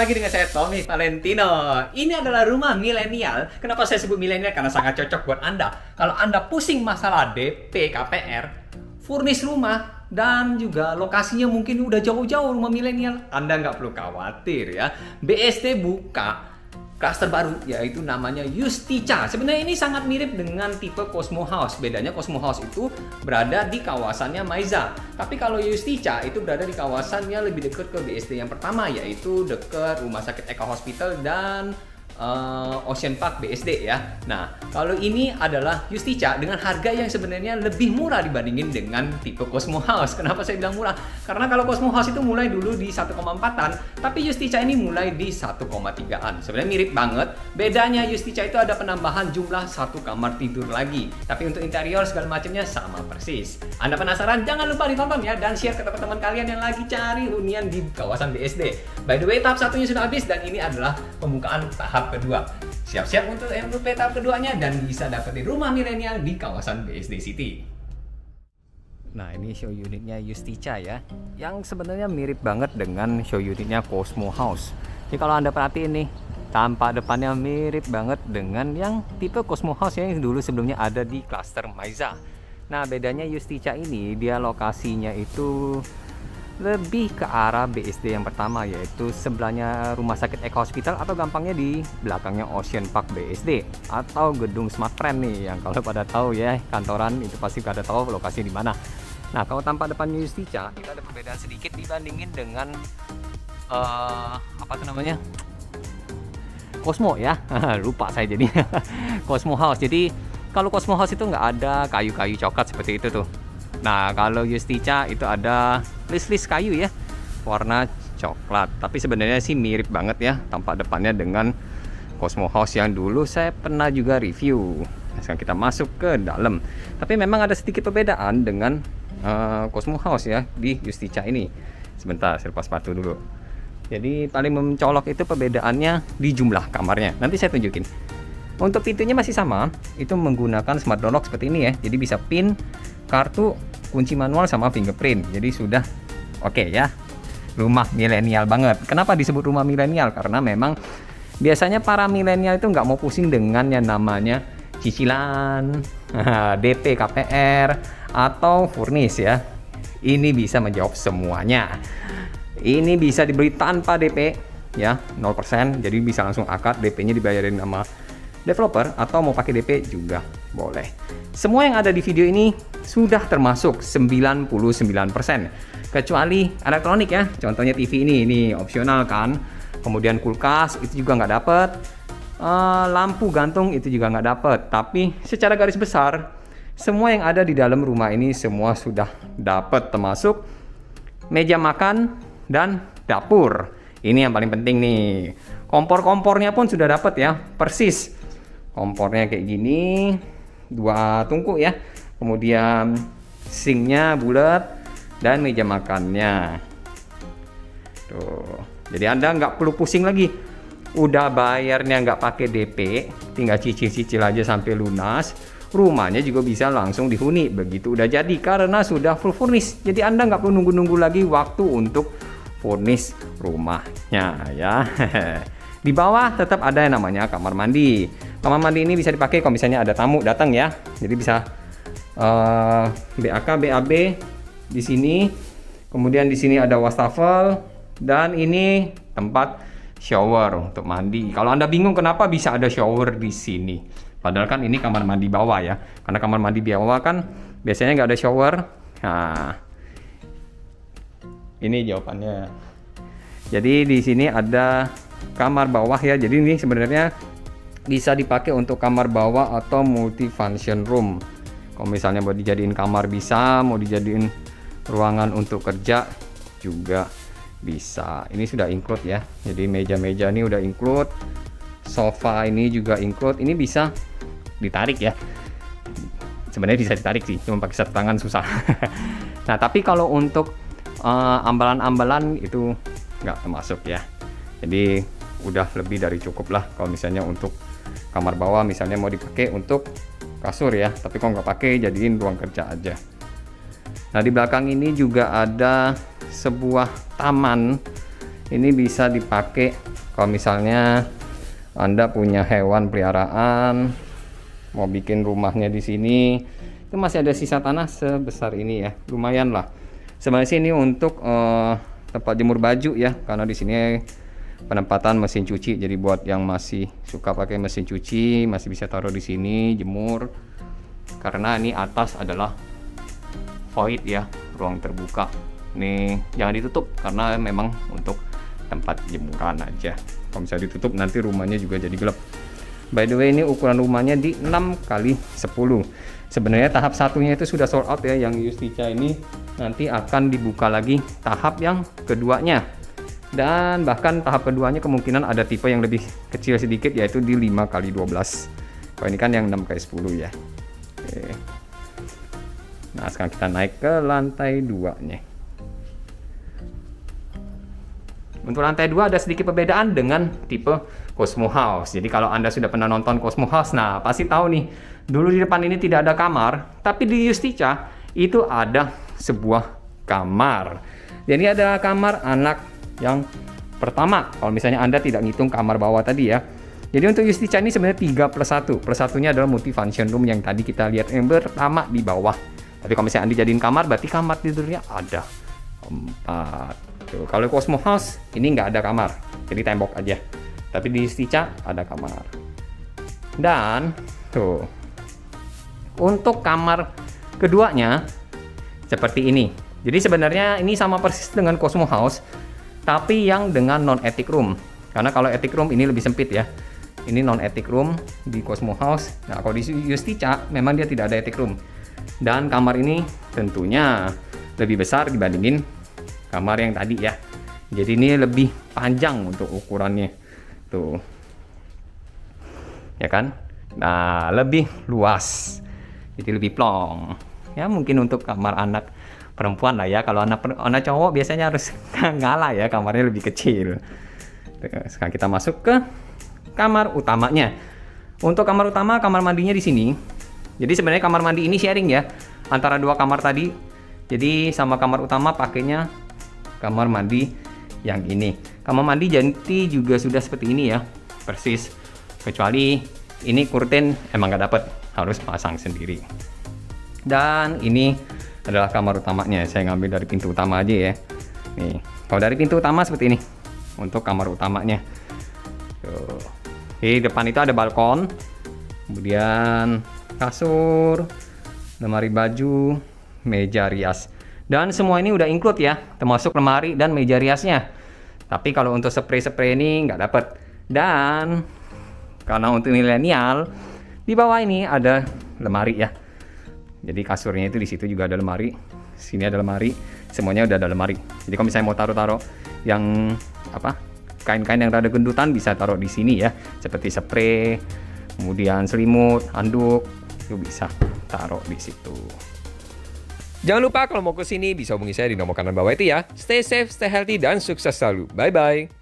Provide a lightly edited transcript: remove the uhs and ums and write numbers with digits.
lagi dengan saya Tommy Valentino. Ini adalah rumah milenial. Kenapa saya sebut milenial? Karena sangat cocok buat Anda. Kalau Anda pusing masalah DP, KPR, furnish rumah, dan juga lokasinya mungkin udah jauh-jauh rumah milenial, Anda nggak perlu khawatir ya. BSD buka klaster baru, yaitu namanya Justica. Sebenarnya ini sangat mirip dengan tipe Cosmo House. Bedanya Cosmo House itu berada di kawasannya Maiza. Tapi kalau Justica itu berada di kawasannya lebih dekat ke BSD yang pertama, yaitu dekat Rumah Sakit Eka Hospital dan Ocean Park BSD ya. Nah, kalau ini adalah Justica dengan harga yang sebenarnya lebih murah dibandingin dengan tipe Cosmo House. Kenapa saya bilang murah? Karena kalau Cosmo House itu mulai dulu di 1,4-an, tapi Justica ini mulai di 1,3-an. Sebenarnya mirip banget. Bedanya Justica itu ada penambahan jumlah 1 kamar tidur lagi. Tapi untuk interior segala macamnya sama persis. Anda penasaran? Jangan lupa ditonton ya dan share ke teman-teman kalian yang lagi cari hunian di kawasan BSD. By the way, tahap satunya sudah habis dan ini adalah pembukaan tahap kedua. Siap-siap untuk MVP tahap keduanya dan bisa dapetin rumah milenial di kawasan BSD City. Nah, ini show unitnya Justica ya, yang sebenarnya mirip banget dengan show unitnya Cosmo House. Jadi kalau Anda perhatiin nih, tampak depannya mirip banget dengan yang tipe Cosmo House yang dulu sebelumnya ada di klaster Maiza. Nah, bedanya Justica ini dia lokasinya itu lebih ke arah BSD yang pertama, yaitu sebelahnya Rumah Sakit Eka Hospital atau gampangnya di belakangnya Ocean Park BSD atau gedung Smart Friend nih, yang kalau pada tahu ya kantoran itu pasti pada tahu lokasi di mana. Nah, kalau tampak depan Justica itu ada perbedaan sedikit dibandingin dengan apa tuh namanya, Cosmo ya. Lupa saya jadi Cosmo House. Jadi kalau Cosmo House itu nggak ada kayu-kayu coklat seperti itu tuh. Nah, kalau Justica itu ada list-list kayu ya, warna coklat. Tapi sebenarnya sih mirip banget ya tampak depannya dengan Cosmo House yang dulu saya pernah juga review. Nah, sekarang kita masuk ke dalam. Tapi memang ada sedikit perbedaan dengan Cosmo House ya di Justica ini. Sebentar, saya lepas sepatu dulu. Jadi paling mencolok itu perbedaannya di jumlah kamarnya. Nanti saya tunjukin. Untuk pintunya masih sama, itu menggunakan smart door lock seperti ini ya. Jadi bisa pin, kartu, kunci manual sama fingerprint. Jadi sudah oke ya. Rumah milenial banget. Kenapa disebut rumah milenial? Karena memang biasanya para milenial itu nggak mau pusing dengan yang namanya cicilan, DP, KPR, atau furnish ya. Ini bisa menjawab semuanya. Ini bisa dibeli tanpa DP ya, 0%. Jadi bisa langsung akad, DP-nya dibayarin sama developer atau mau pakai DP juga boleh. Semua yang ada di video ini sudah termasuk 99%, kecuali elektronik ya. Contohnya TV ini opsional kan. Kemudian kulkas itu juga nggak dapet. Lampu gantung itu juga nggak dapet. Tapi secara garis besar semua yang ada di dalam rumah ini semua sudah dapet, termasuk meja makan dan dapur. Ini yang paling penting nih. Kompor-kompornya pun sudah dapet ya, persis. Kompornya kayak gini, 2 tungku ya. Kemudian sinknya bulat dan meja makannya. Tuh. Jadi Anda nggak perlu pusing lagi. Udah bayarnya nggak pakai DP, tinggal cicil-cicil aja sampai lunas. Rumahnya juga bisa langsung dihuni begitu udah jadi karena sudah full furnish. Jadi Anda nggak perlu nunggu-nunggu lagi waktu untuk furnish rumahnya ya. Di bawah tetap ada yang namanya kamar mandi. Kamar mandi ini bisa dipakai kalau misalnya ada tamu datang ya. Jadi bisa BAK, BAB di sini. Kemudian di sini ada wastafel dan ini tempat shower untuk mandi. Kalau Anda bingung kenapa bisa ada shower di sini, padahal kan ini kamar mandi bawah ya. Karena kamar mandi bawah kan biasanya nggak ada shower. Nah, ini jawabannya. Jadi di sini ada kamar bawah ya. Jadi ini sebenarnya bisa dipakai untuk kamar bawah atau multifunction room. Kalau misalnya mau dijadiin kamar bisa, mau dijadiin ruangan untuk kerja juga bisa. Ini sudah include ya. Jadi meja-meja ini udah include. Sofa ini juga include. Ini bisa ditarik ya. Sebenarnya bisa ditarik sih, cuma pakai satu tangan susah. Nah, tapi kalau untuk ambalan-ambalan itu nggak termasuk ya. Jadi udah lebih dari cukup lah kalau misalnya untuk kamar bawah misalnya mau dipakai untuk kasur ya, tapi kalau nggak pakai jadiin ruang kerja aja. Nah, di belakang ini juga ada sebuah taman. Ini bisa dipakai Kalau misalnya Anda punya hewan peliharaan, mau bikin rumahnya di sini, itu masih ada sisa tanah sebesar ini ya, lumayan lah. Sebenarnya ini untuk tempat jemur baju ya, karena di sini penempatan mesin cuci. Jadi buat yang masih suka pakai mesin cuci, masih bisa taruh di sini jemur. Karena ini atas adalah void ya, ruang terbuka. Nih jangan ditutup karena memang untuk tempat jemuran aja. Kalau misalnya ditutup nanti rumahnya juga jadi gelap. By the way, ini ukuran rumahnya di 6x10. Sebenarnya tahap satunya itu sudah sold out ya, yang Justica ini. Nanti akan dibuka lagi tahap yang keduanya. Dan bahkan tahap keduanya kemungkinan ada tipe yang lebih kecil sedikit, yaitu di 5x12. Kalau ini kan yang 6x10 ya. Oke. Nah sekarang kita naik ke lantai 2-nya. Untuk lantai 2 ada sedikit perbedaan dengan tipe Cosmo House. Jadi kalau Anda sudah pernah nonton Cosmo House, nah pasti tahu nih, dulu di depan ini tidak ada kamar, tapi di Justica itu ada sebuah kamar. Jadi ada kamar anak yang pertama, kalau misalnya Anda tidak ngitung kamar bawah tadi ya. Jadi untuk Justica ini sebenarnya 3+1. Plus satunya adalah multifunction room yang tadi kita lihat yang pertama di bawah. Tapi kalau misalnya Anda jadiin kamar, berarti kamar tidurnya ada 4. Tuh, kalau Cosmo House ini nggak ada kamar, jadi tembok aja. Tapi di Justica ada kamar. Dan tuh, untuk kamar keduanya seperti ini. Jadi sebenarnya ini sama persis dengan Cosmo House, tapi yang dengan non attic room. Karena kalau attic room ini lebih sempit ya. Ini non attic room di Cosmo House. Nah kalau di Justica memang dia tidak ada attic room. Dan kamar ini tentunya lebih besar dibandingin kamar yang tadi ya. Jadi ini lebih panjang untuk ukurannya. Tuh. Ya kan? Nah, lebih luas. Jadi lebih plong. Ya mungkin untuk kamar anak perempuan lah ya. Kalau anak cowok biasanya harus ngalah ya, kamarnya lebih kecil. Sekarang kita masuk ke kamar utamanya. Untuk kamar utama, kamar mandinya di sini. Jadi sebenarnya kamar mandi ini sharing ya antara dua kamar tadi. Jadi sama kamar utama pakainya kamar mandi yang ini. Kamar mandi janti juga sudah seperti ini ya, persis. Kecuali ini kurtin emang nggak dapet, harus pasang sendiri. Dan ini adalah kamar utamanya. Saya ngambil dari pintu utama aja ya. Nih, kalau dari pintu utama seperti ini untuk kamar utamanya. Tuh. Di depan itu ada balkon, kemudian kasur, lemari baju, meja rias. Dan semua ini udah include ya, termasuk lemari dan meja riasnya. Tapi kalau untuk spray-spray ini nggak dapet. Dan karena untuk milenial, di bawah ini ada lemari ya. Jadi kasurnya itu di situ juga ada lemari. Sini ada lemari, semuanya udah ada lemari. Jadi kalau misalnya mau taruh-taruh yang apa, kain-kain yang rada gendutan bisa taruh di sini ya. Seperti spray, kemudian selimut, handuk, itu bisa taruh di situ. Jangan lupa kalau mau ke sini bisa hubungi saya di nomor kanan bawah itu ya. Stay safe, stay healthy, dan sukses selalu. Bye-bye.